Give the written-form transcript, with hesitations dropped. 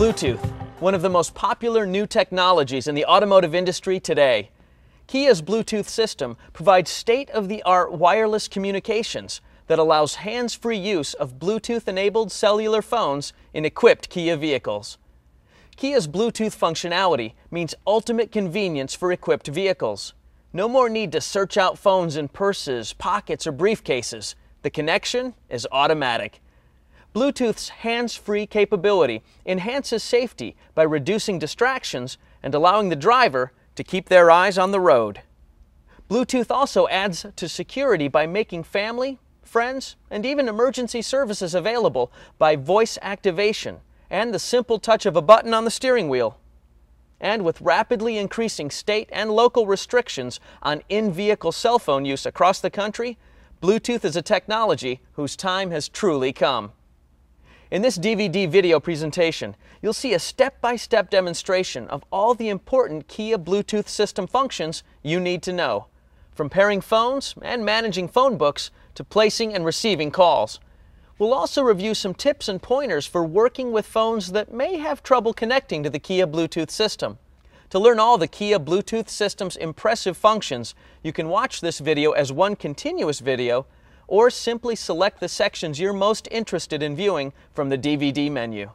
Bluetooth, one of the most popular new technologies in the automotive industry today. Kia's Bluetooth system provides state-of-the-art wireless communications that allows hands-free use of Bluetooth-enabled cellular phones in equipped Kia vehicles. Kia's Bluetooth functionality means ultimate convenience for equipped vehicles. No more need to search out phones in purses, pockets, or briefcases. The connection is automatic. Bluetooth's hands-free capability enhances safety by reducing distractions and allowing the driver to keep their eyes on the road. Bluetooth also adds to security by making family, friends, and even emergency services available by voice activation and the simple touch of a button on the steering wheel. And with rapidly increasing state and local restrictions on in-vehicle cell phone use across the country, Bluetooth is a technology whose time has truly come. In this DVD video presentation, you'll see a step-by-step demonstration of all the important Kia Bluetooth system functions you need to know, from pairing phones and managing phone books to placing and receiving calls. We'll also review some tips and pointers for working with phones that may have trouble connecting to the Kia Bluetooth system. To learn all the Kia Bluetooth system's impressive functions, you can watch this video as one continuous video, or simply select the sections you're most interested in viewing from the DVD menu.